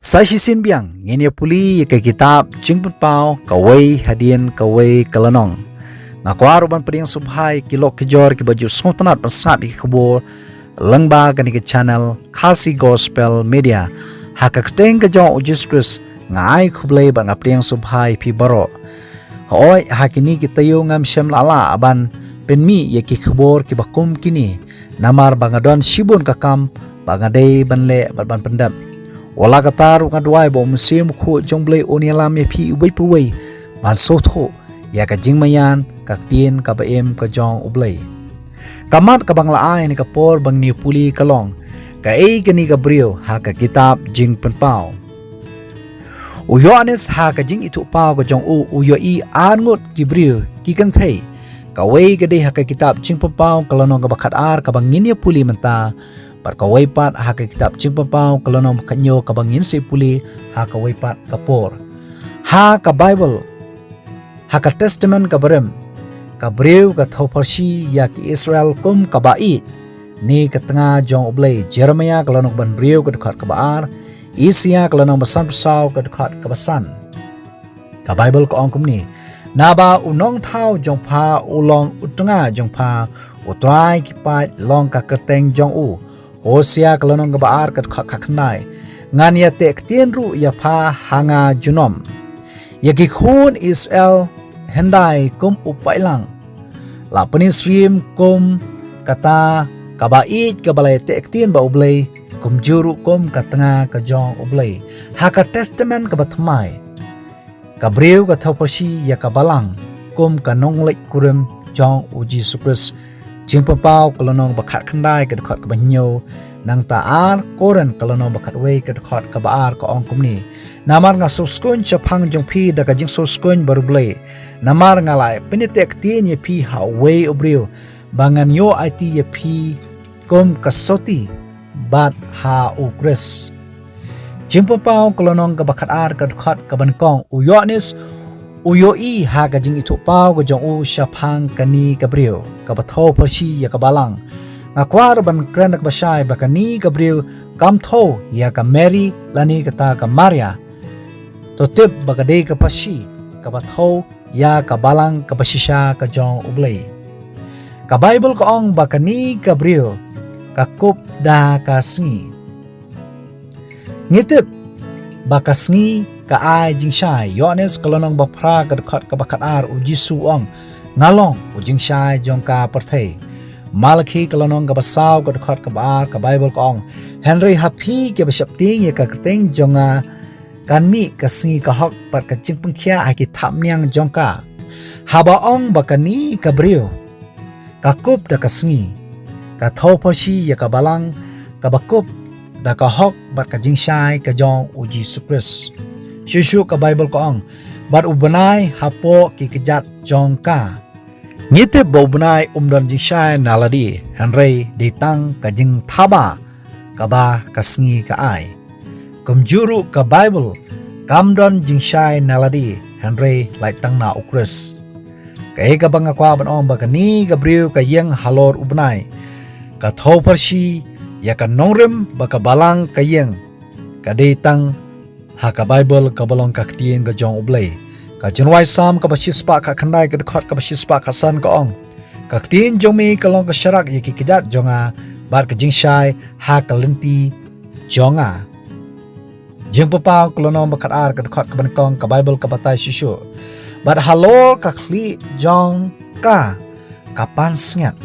Saya Shisin Biang, ngini puli ke kitab Jingput Pau, kawai hadian kawai kalanong. Ngakwaru ban peding subhai kilok kejor ki baju sontanat pasat ki kebor lengba gani ke channel Kasi Gospel Media. Haka keteng kejong ujis Chris ngai kublai ban ngapding subhai pi baro. Hoi hakini kita yo ngam syam lala aban penmi ye ki kebor ki bakum kini namar bangadon shibun kakam bangadei banle ban pendap. Wala kataru ngadwai bo musim khu jongblei onialam ye phi ubai puwei ban sotho ya ka jingmayan ka tien ka baem ka jong ublei kamat ka bangla ai ni ka por bang ni puli kalong ka ei ka ni ka brio ha ka kitab jing pen pau uyones ha ka jing itu pau ka jong uyo i angut ki brio ki kan thei ka wei ka de ha ka kitab jing pen pau kalonong ka bakat ar ka bangin ye puli menta Parkawai pat haka kitab Jingput Pau kalonom kanyo kabangin si puli haka waipat kapor haka Bible haka Testament kabarem kabriu ka thoparshi ya ki Israel kum kabai ni katanga jong oblay Jeremiah kalonom ban briu ka dekat kabaar Isaiah kalonom basan pesau ka dekat kabasan ka Bible ka ongkum ni naba unong thau jong pa ulong utanga jong pa utrai ki pa long ka keteng jong u Hosea kalonong gabaar kat khakhnai ngan ya tek tien ru ya pha hanga junom ya ki khun Israel hendai kum upailang la pani stream kum kata kabait kabalai tek tien ba ublei kum juru kum katanga ka jong ublei haka testament ka batmai kabreu ka thopashi ya kabalang kum kanong lek kurim jong uji sukris Jingput Pau kalonong bakat khandai ka dekat ka banyo nang taar koren kalonong bakat wei ka dekat ka baar ka ongkum ni namar nga soskun chapang jong pi da ka jing soskun baru blai namar nga lai penitek tin ye pi ha wei obriu bangan yo it ye pi kom kasoti bat ha ukres Jingput Pau kalonong ka bakat ar ka dekat ka bankong uyonis Uyoi ha ka jing itu pau ka jong u syapang kani ka brio ka batho persi ya ka balang ngakwar ban krenak basai ba kani ka brio kam tho ya ka Mary lani kata ka Maria to tip ba ka de ka pasi ka batho ya ka balang ka pasisha ka jong ublei ka Bible ka ong ba kani ka brio ka kup da ka sngi ngitip ba ka sngi ka ai jing shai yones kalonong bapra ka dekat ka bakat ar uji su ong ngalong ujing shai jong ka perthei malaki kalonong ka basaw ka dekat ka bar ka Bible ka ong Henry happy ke basapting ye ka keteng jonga kanmi ka singi ka hok par ka jing pengkhia ai ki thamnyang jong ka haba ong bakani ka brio ka kup da ka singi ka tho persi ye ka balang ka bakup da ka hok bar ka jing shai ka jong uji sukris Shushu ka Bible ko ang bar ubanay hapo kikijat jong ka ngite bo ubanay umdon jing shai naladi Henry ditang ka jing thaba kaba kasngi ka ai kumjuru ka Bible kamdon jing shai naladi Henry laitang na ukres kay ka bang akwa ban ong bakani ka briu ka yang halor ubanay ka tho parsi ya ka nongrim baka balang ka yang ka ditang haka Bible ka balong ka ktien ka jong ublei ka janwai sam ka basispa ka khandai ka dekat ka basispa ka san ka ong ka ktien jong mi ka long ka sharak ye ki kijat jonga bar ka jingshai ha ka lenti jonga Jingput Pau kalonong bakat ar ka dekat ka bankong ka Bible ka batai shishu bar halor ka kli jong ka pansngat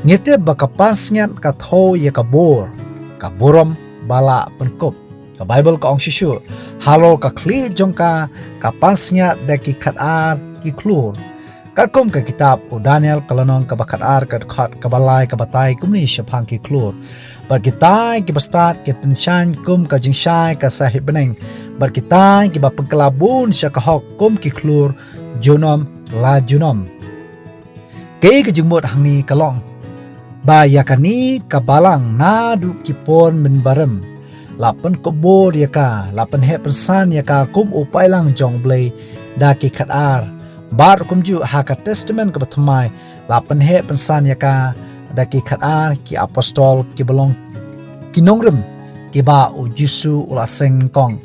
ngite ba ka pansngat ka tho ye ka bor ka borom bala penkup ka Bible ka ong shishu halo ka kli jong ka pasnya da ki khat ar ki klur ka kum ka kitab o Daniel kalonong ka bakat ar ka khat ka balai ka batai kumni shapang ki klur bar kitai ki bastat ki tenshan kum ka jingshai ka sahib beneng bar kitai ki ba pengkelabun sya ka hok kum ki klur junom la junom kei ka jingmut hangni kalong ba yakani ka balang na du ki pon min barem lapan kebor ya ka lapan he persan ya ka kum upai lang jong blei da ki khat ar bar kum ju ha ka testament ka batmai lapan he persan ya ka da ki khat ar ki apostol ki belong ki nongrem kiba u Jisu ula seng kong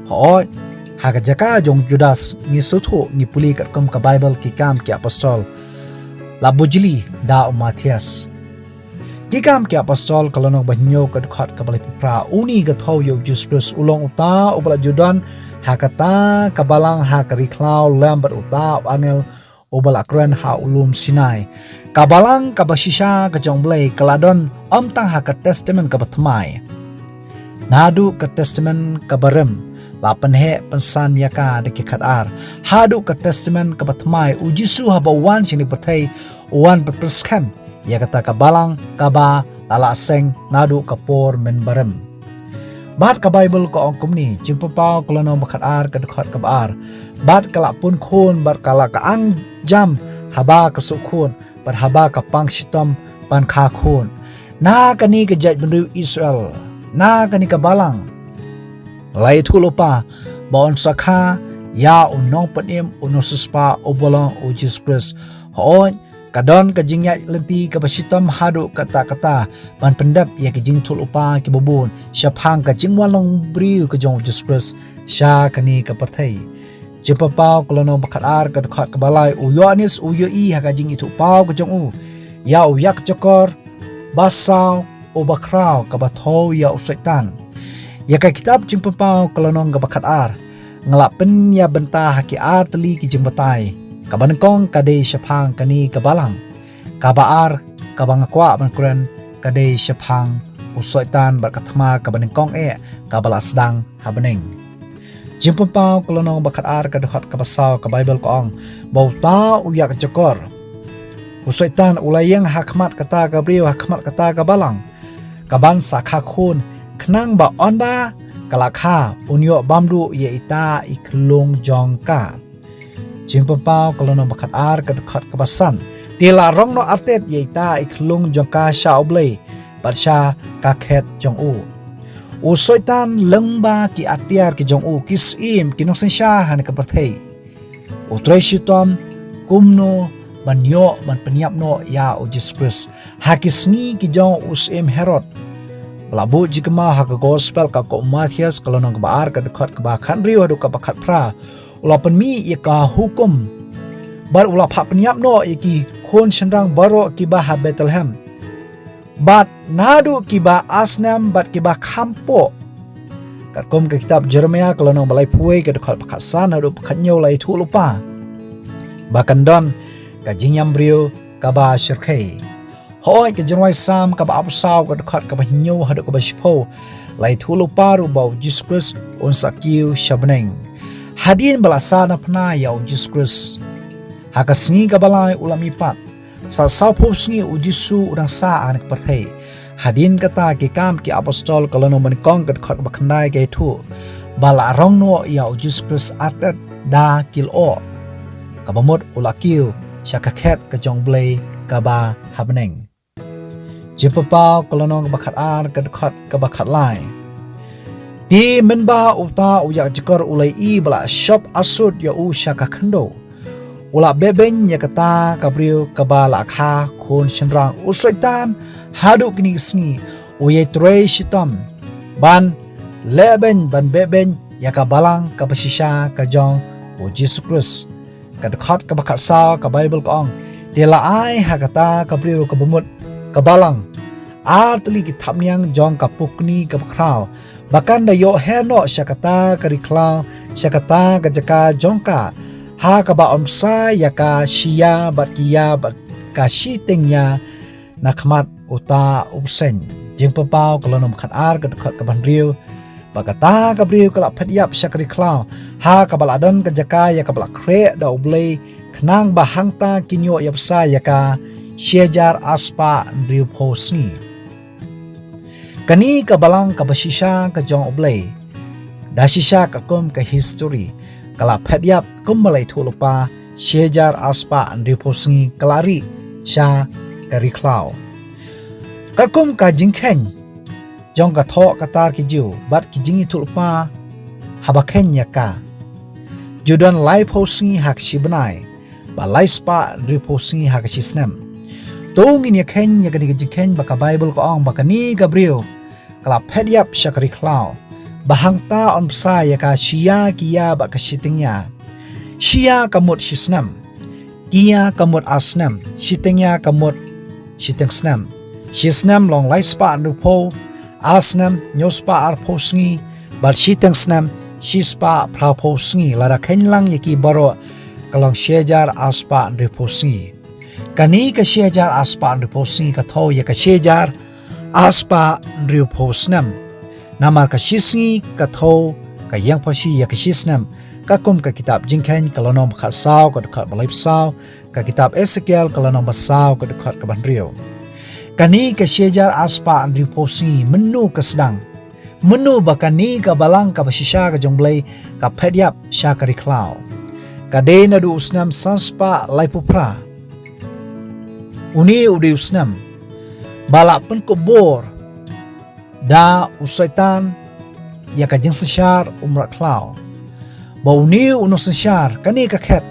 hoi haga jaka jong Judas ngi suthu ngi puli kat kum ka Bible ki kam ki apostol la bujli da Matias ki kam ki apostol kalonong banyo kad khat ka balai pra uni ga thau yo Jesus ulong uta ubala Judan hakata kabalang hakari klau lambat uta angel ubala kren ha ulum Sinai kabalang kabashisha ka jongblay kaladon amtang ha ka testament ka batmai nadu ka testament ka barem lapan he pensan yaka de khatar hadu ka testament ka batmai ujisu ha bawan sini perthai wan perskam ya kata kabalang kaba lala seng nadu kapor men barem bat ka Bible ko ongkum ni jimpapau kolano bakhatar ka dekhat ka bar bat kala pun khun bat kala ka ang jam haba ka sukhun bat haba ka pang shitom pan kha khun na kani ka jaj benru Israel na kani ka balang lai thulupa baon sakha ya unong panim unosuspa obolong o Jesus Christ hoon kadon kajingya lenti ka basitam hadu kata-kata ban pendap ya kajing thulupa ki bobon syapang kajing walong briu ka jong Jesus Christ sya kani ka parthai jepapau kolonong bakhatar ka khat ka balai u Yohanes u yo I ha kajing itu pau ka jong u ya u yak jokor basau o bakrau ka bathau ya u setan ya ka kitab jimpapau kolonong ka bakhatar ngalapen ya benta haki artli ki jimbatai kabanengkong kade syapang kani kabalang kabaar kabangakwa bankren kade syapang usoitan berkatma kabanengkong kabala sedang habeneng jimpapau kolonong bakhatar kadhot kabasau ka Bible ko ong bauta uyak jokor usoitan ulayang hakmat kata Gabriel hakmat kata kabalang kaban sakha khun khnang ba onda kalakha unyo bamdu ye ita iklung jongka jimpapau kolonong bakhatar kadhot kabasan tila rongno artet ye ita iklung jongka sha oblei batsha kakhet jong u soitan lengba ki atiar ki jong u kisim kinoksen sha han ka parthei u treshitom kumno banyo ban penyapno ya u Jesus Christ hakisni ki jong usim Herod labu jikma ha ka gospel ka ko Matias kolonong baar ka dekhat ka ba khanri hadu ka bakhat pra ula penmi ye ka hukum bar ula pha penyapno ye ki khon shandang baro ki ba ha Bethlehem bat nadu ki ba asnam bat ki ba khampo kat kom ka kitab Jeremia kolonong balai phuai ka dekhat bakhat san hadu bakhatnyo lai thu lupa bakandon ka jingyam brio ka ba shirkhei hoi ke jenwai sam ka ba apsaw ka dekhat ka ba nyo hadu ka ba shipho lai thu lupa ru ba Jesus Christ on sakiu shabneng hadin balasana pna ya Jesus Christ hakasngi ka balai ulami pat sa saupo sngi ujisu urang sa anak parthei hadin kata ki kam ki apostol kalono manikong kat khat bakhandai ke thu bala rongno ya Jesus Christ atat da kilo kabamot ulakiu syakakhet ka jongblei ka ba habneng jipapau kalono bakhatar kat khat ka bakhat lai di menba uta uyak jikor ulai I bala shop asud ya u syaka khando ula beben ya kata kabriu kabala kha khon shenrang usaitan hadu kini sngi uye trei shitam ban leben ban beben ya kabalang kabasisha kajong u Jesus Christ kad khat ka bakhat sa ka Bible ko ong dela ai hakata kabriu kabumut kabalang artli ki thamnyang jong kapukni kapkrau bahkan da yo heno syakata kariklau syakata gajaka jongka ha ka ba omsa yaka shia batkia bat kashitengnya nakmat uta upsen jingpapau kalonom khatar ka banriu bagata kabriu kala phadiap syakri klau ha ka baladon gajaka yaka bala kre da ublei khnang bahangta kinyo yapsa yaka shejar aspa riu phosni kani ka balang ka basisha ka jong oblei dasisha ka kom ka history kala phadiap kumbalai thulupa shejar aspa andri posngi kalari sha kari klau kakum ka jingkhen jong ka tho katar ki jiu bat ki jingi thulupa habakhen yaka judan lai posngi hak shibnai ba lai spa andri posngi hak shisnem tongin yakhen yakani jingkhen baka Bible ko ong bakani Gabriel kelap hediap syakari klau bahang ta on psa ya ka shia kia ba ka shitingnya shia kamut shisnam kia kamut asnam shitingnya kamut shiteng snam shisnam long lai spa nupo asnam nyospa arpo sngi bat shiteng snam shispa prapo sngi lara kenlang yaki baro kalong shejar aspa nupo sngi kani ka shejar aspa nupo sngi ka tho ya ka shejar aspa nupo snam namar ka shisngi ka tho ka yang pasi ya ka shisnam ka kum ka kitab jingkhen kalonom ka saw ka dekat balai saw ka kitab Ezekiel kalonom saw ka dekat ka banrio kani ka shejar aspa nupo sngi menu ka sedang menu bakani ka balang ka basisha ka jonglei ka phediap syakari klau ka dena du usnam sanspa laipupra uni udi usnam balak pen kubor da usaitan ya ka jeng seshar umra klau ba uni uno seshar kani ka khet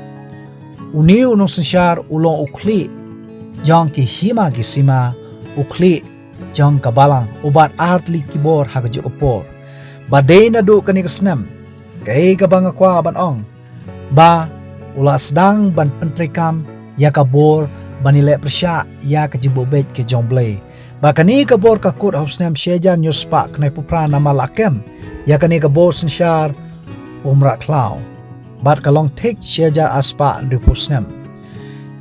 uni uno seshar ulong ukli jong ki hima gisima ukli jong kabalang ubat artli kibor hagajo opor badai na do kani kasnam kay kabang akwa ban ong ba ulas dang ban pentrikam ya kabor banile persya ya kajibobet ke jongblay ba kani kabor kakut hausnam shejan yospa knai pupra nama lakem ya kani kabor sensyar umra klau bat kalong tek shejar aspa ripusnam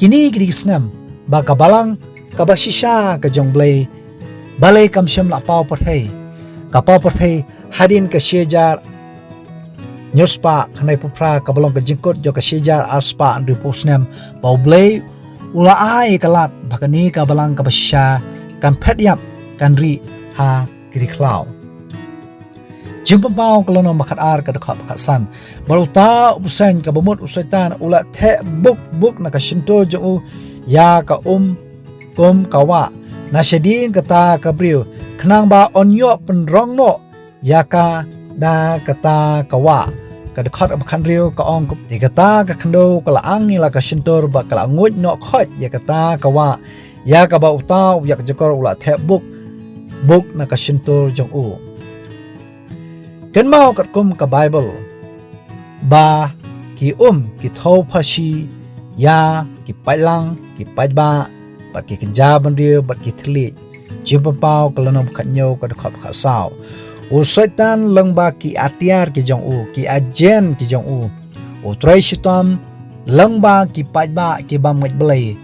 kini grisnam ba kabalang kabashisha ke jongblay balai kamsyam la pau perthai kapau perthai hadin ke shejar nyospa khnai pupra kabalong ke jingkut jo ke shejar aspa andu posnam pau blai ula ai kalat bakani kabalang ka basisha kan phetiap kan ri ha kiri klau jimpa pau kalono makat ar ka dekhat makat san baruta usen ka bomot usaitan ula the buk na ka shinto jo ya ka kum kawa nasyadin kata kabriu kenang ba onyo penrong no yaka da kata kawa kadekhat abkan riu ka ong di kata ka khando kala angi la ka shintor ba kala ngut no khot ya kata kawa ya ka ba utau yak jokor ula the buk na ka shintor jong u ken mau kat kum ka bible ba ki ki thau phashi ya ki pailang ki paiba bat ki kenjaban dia bat ki thli jimpa pau kalanom khanyo ka dekat ka saw usaitan lengba ki atiar ki jong u ki ajen ki jong u utrai shitam lengba ki pajba ki bamit belai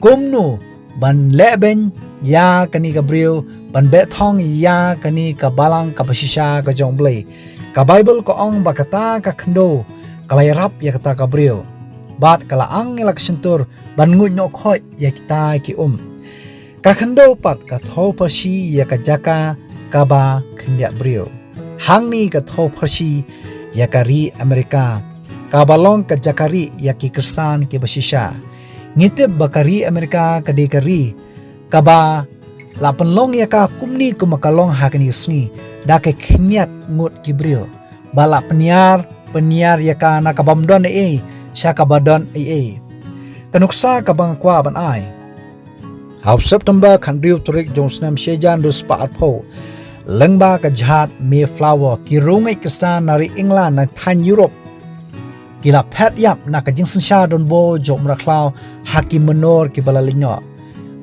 kumnu ban leben ya kani ka brio ban be thong ya kani ka balang ka basisha ka jong belai ka bible ko ong ba kata ka khndo kalai rap ya kata ka brio bat kala ang ilak sentur ban ngut no khoi ya kita ki ka khando pat ka tho pasi ya ka jaka ka ba khndya brio hangni ka tho pasi ya ka ri amerika ka balong ka jakari ya ki kristan ki basisha ngitib bakari amerika ka de kari ka ba la penlong ya ka kumni kumakalong hakni sngi da ke khnyat ngut ki brio bala penyiar ya ka nakabamdon syaka badan kanuksa kabang kwa ban ai hau september khandriu turik jonsnam shejan dus pa atpho lengba ka jhat mayflower ki rongai kristan nari england na than europe kila phat yap na ka jingsan sha don bo jomra klau haki menor ki balalingo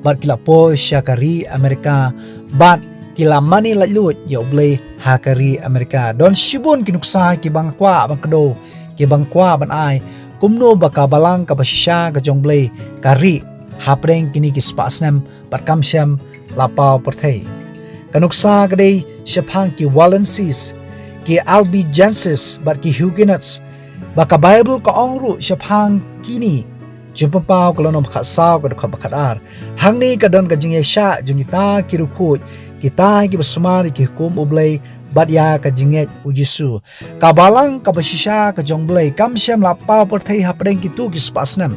bat kila po syakari amerika bat kila mani la lut yo ble hakari amerika don shibun kinuksa ki bang kwa bang kdo ki bang kwa ban ai kumno baka balang ka basisha ka jongblei kari hapreng kini ki spasnam parkamsham lapau perthei kanuksa kadei shapang ki wallensis ki albigensis bat ki huguenots baka bible ka ongru shapang kini jumpa pau kalonom khasaw ka bakhat ar hangni kadon ka jingye sha jungita ki rukhu kita ki basmar ki hukum ublei bat ya ka jinget ujisu kabalang ka basisha ka jongblei kamsyam la pau perthei hapreng kitu ki spasnam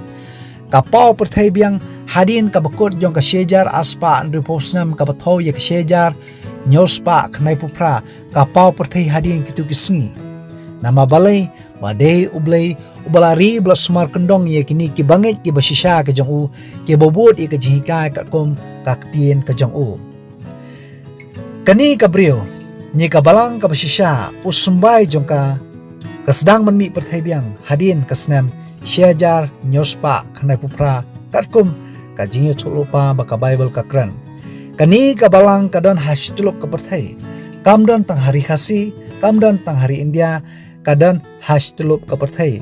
ka pau perthei biang hadin ka bakut jong ka shejar aspa andru posnam ka batho ye ka shejar nyospa knai pupra ka pau perthei hadin kitu ki sngi nama balai badai ublei ubalari blasmar kendong ye kini ki banget ki basisha ka jong u ki bobot ye ka jihika ka kom ka ktien ka jong u kani ka brio ni ka balang ka basisha usumbai jongka kasdang manmi perthai biang hadin kasnam syajar nyospa khanai pupra katkum ka jingi thulupa baka Bible ka kran kani ka balang ka don hashtuluk ka perthai kamdon tang hari khasi kamdon tang hari India kadon hashtulup ka perthai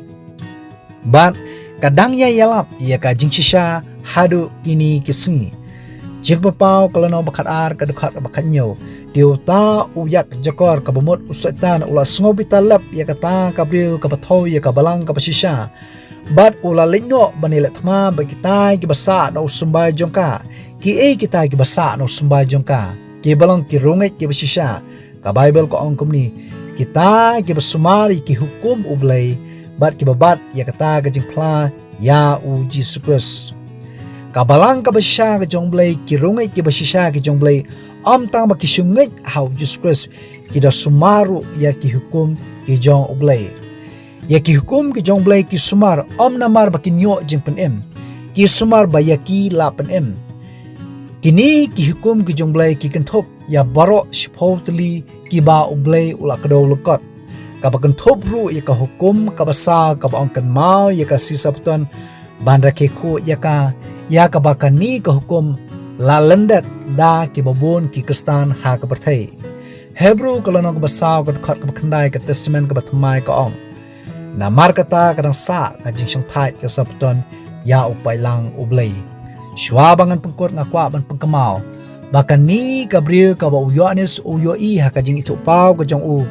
bat kadang ya yalap ya ka jingshisha hadu kini kisngi jingpapau kalano bakat ar ka dekat bakat nyo diuta uyak jakor ka bumut usaitan ula sngobi talap ya kata ka briu ka batho ya ka balang ka basisha bat ula linyo banilet ma ba kita ki basa no sumbai jongka ki kita ki basa no sumbai jongka ki balang ki runget ki basisha ka Bible ko angkum ni kita ki basumari ki hukum ublai bat ki babat ya kata ka jingpla ya u Jesus Christ kabalang ka basya ka jongblay kirungay ki basisya ki jongblay tang ba kisungit how Jesus Christ ki da sumaru ya ki hukum ki jong ublay ya ki hukum ki jongblay ki sumar namar ba kinyo jing pen ki sumar ba ya ki la pen kini ki hukum ki jongblay ki kenthop ya baro shpotli ki ba ublay ula kado lukot ka ba kenthop ru ya ka hukum ka basa ka ba angkan mau ya ka sisapton bandra ke khu ya kabaka ni ka hukum la lendat da ki babon ki kristan ha ka perthai Hebrew kalano ka basaw ka khat ka khandai ka testament ka bathmai ka om na mar kata kadang sa ka jingsang thai ka sapton ya upay lang ublay shwa bangan pengkot nga kwa ban pengkamau baka ni ka briu ka ba uyonis uyo I ha ka jing itu pau ka jong u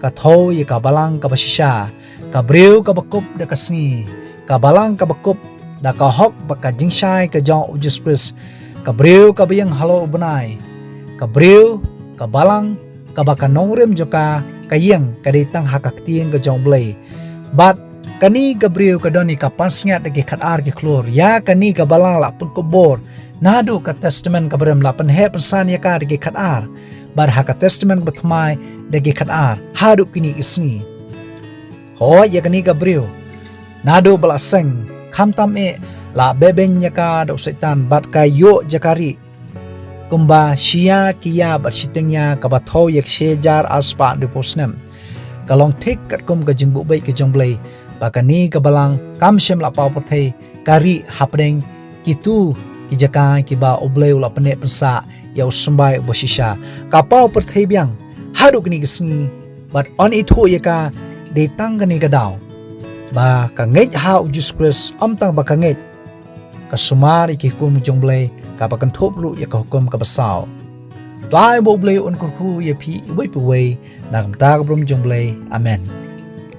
ka tho ya ka balang ka basisha ka briu ka bakup da kasngi ka balang ka bakup da ka hok baka jingshai ka jong Jesus Christ ka briu ka bayang halo benai ka briu ka balang ka baka nongrem joka ka yang ka ditang hakak tieng ka jong blay bat kani ka briu ka doni ka pansngat de khat ar ki klor ya kani ka balang la pun ko bor nadu ka testament ka brem la pen he pensan ya ka de khat ar bar ha ka testament bathmai de khat ar hadu kini isni ho ya kani ka briu nadu balaseng khamtam la beben yaka do setan bat kayo jakari kumba shia kia bat sitengnya kabatho yak shejar aspa deposnem kalong thik kat kum ka jingbu bai ke jongblai bakani ka balang kam shem la pau pathai kari hapdeng kitu ki jaka ki ba oblei ula pene pensa ya usmbai bosisha ka pau pathai biang hadu kini gisngi bat on itu yaka de tang kani ka daw ba ka ngej ha Jesus Christ tang ba ka ngej ka sumar ki kum jongblai ka ba kan thop lu ya ka hukum ka basaw dai bo blai on ku ya phi wei pu wei na kam ta ka brum jongblai amen